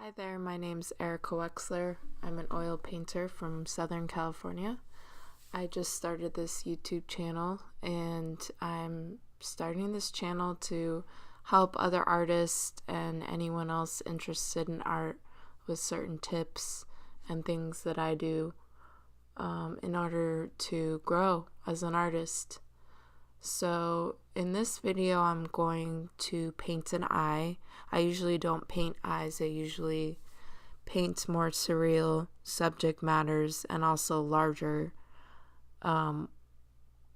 Hi there, my name's Erica Wexler. I'm an oil painter from Southern California. I just started this YouTube channel and I'm starting this channel to help other artists and anyone else interested in art with certain tips and things that I do in order to grow as an artist. So in this video I'm going to paint an eye. I usually don't paint eyes, I usually paint more surreal subject matters and also larger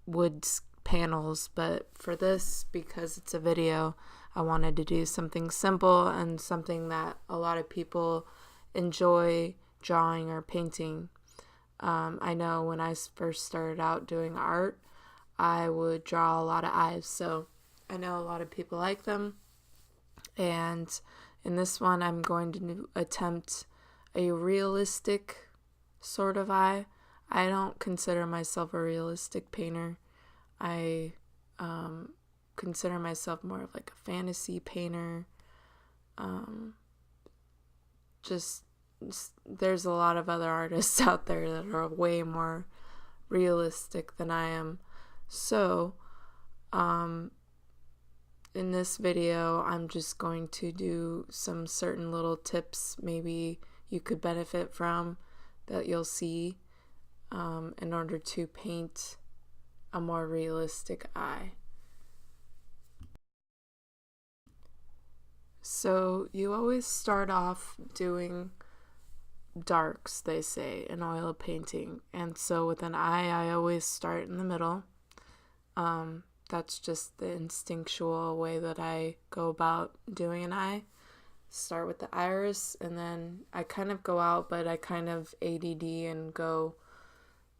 wood panels, but for this, because it's a video, I wanted to do something simple and something that a lot of people enjoy drawing or painting. I know when I first started out doing art, I would draw a lot of eyes, so I know a lot of people like them. And in this one, I'm going to attempt a realistic sort of eye. I don't consider myself a realistic painter. I consider myself more of like a fantasy painter. There's a lot of other artists out there that are way more realistic than I am. So, in this video, I'm just going to do some certain little tips maybe you could benefit from that you'll see in order to paint a more realistic eye. So you always start off doing darks, they say, in oil painting. And so with an eye, I always start in the middle. That's just the instinctual way that I go about doing an eye. Start with the iris, and then I kind of go out, but I kind of ADD and go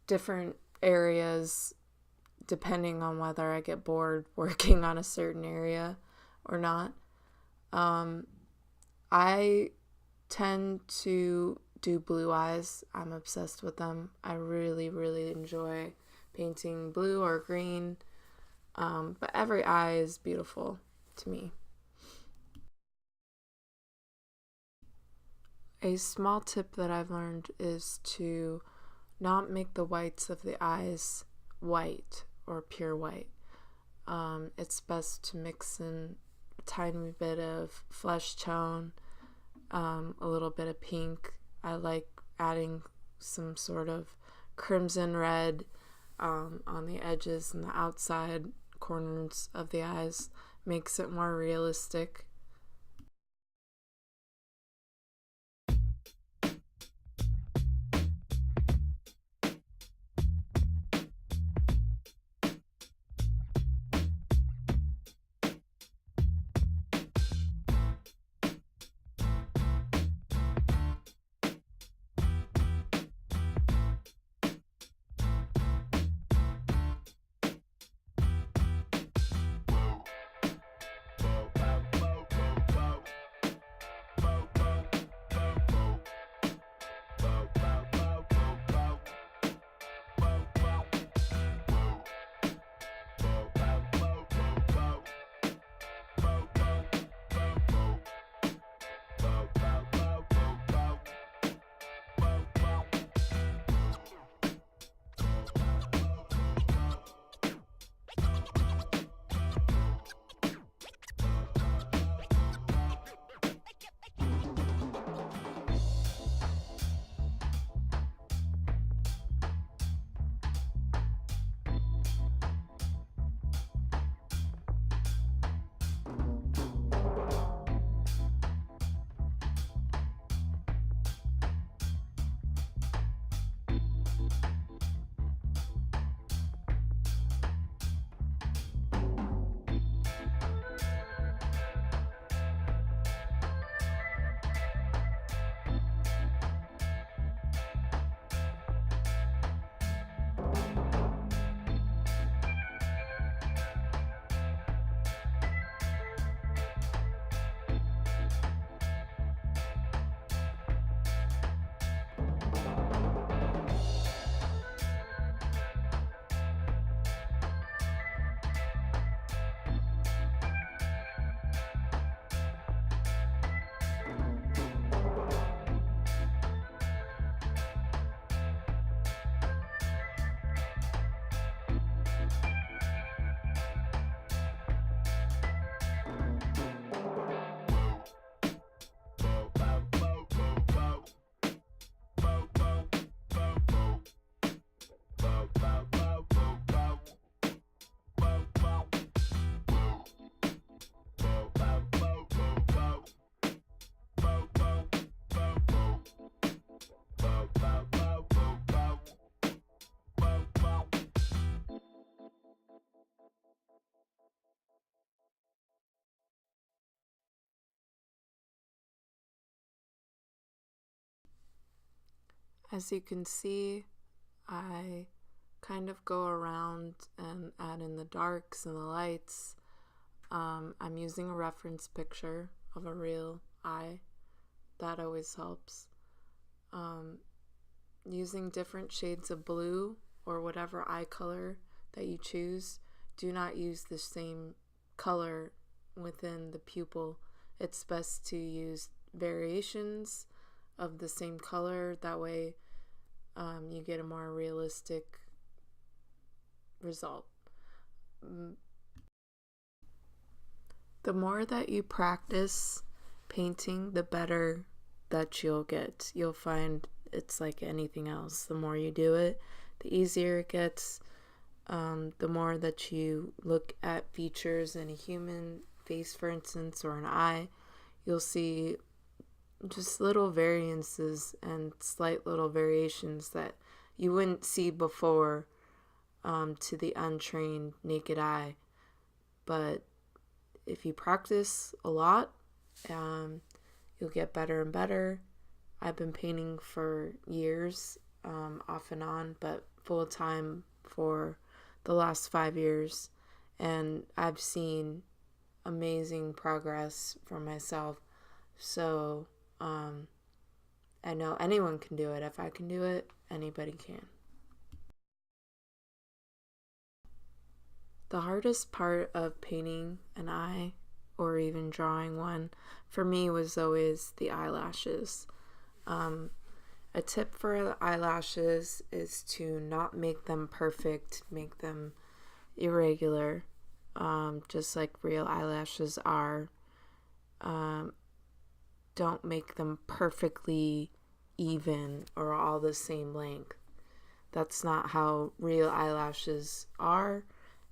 different areas depending on whether I get bored working on a certain area or not. I tend to do blue eyes. I'm obsessed with them. I really, really enjoy painting blue or green. But every eye is beautiful to me. A small tip that I've learned is to not make the whites of the eyes white or pure white. It's best to mix in a tiny bit of flesh tone, a little bit of pink. I like adding some sort of crimson red on the edges and the outside corners of the eyes. Makes it more realistic. As you can see, I kind of go around and add in the darks and the lights. I'm using a reference picture of a real eye. That always helps. Using different shades of blue or whatever eye color that you choose. Do not use the same color within the pupil. It's best to use variations of the same color. That way you get a more realistic result. The more that you practice painting, the better that you'll get. You'll find it's like anything else. The more you do it, the easier it gets. The more that you look at features in a human face, for instance, or an eye, you'll see just little variances and slight little variations that you wouldn't see before to the untrained naked eye. But if you practice a lot, you'll get better and better. I've been painting for years, off and on, but full time for the last 5 years, and I've seen amazing progress for myself. So I know anyone can do it. If I can do it, anybody can. The hardest part of painting an eye, or even drawing one, for me was always the eyelashes. A tip for the eyelashes is to not make them perfect, make them irregular, just like real eyelashes are. Don't make them perfectly even or all the same length. That's not how real eyelashes are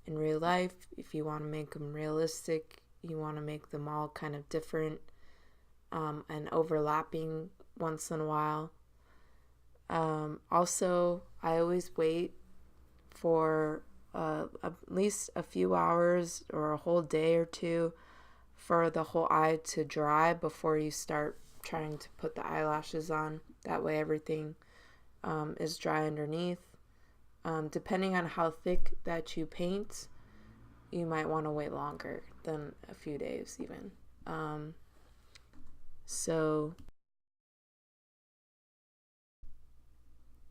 in real life. If you want to make them realistic, you want to make them all kind of different and overlapping once in a while. Also, I always wait for at least a few hours or a whole day or two for the whole eye to dry before you start trying to put the eyelashes on. That way everything is dry underneath. Depending on how thick that you paint, you might want to wait longer than a few days even. So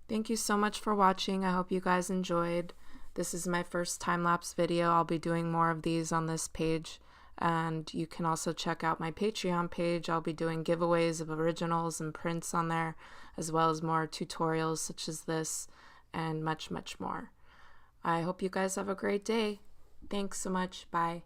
thank you so much for watching. I hope you guys enjoyed. This is my first time-lapse video. I'll be doing more of these on this page, and you can also check out my Patreon page. I'll be doing giveaways of originals and prints on there, as well as more tutorials such as this and much, much more. I hope you guys have a great day. Thanks so much. Bye.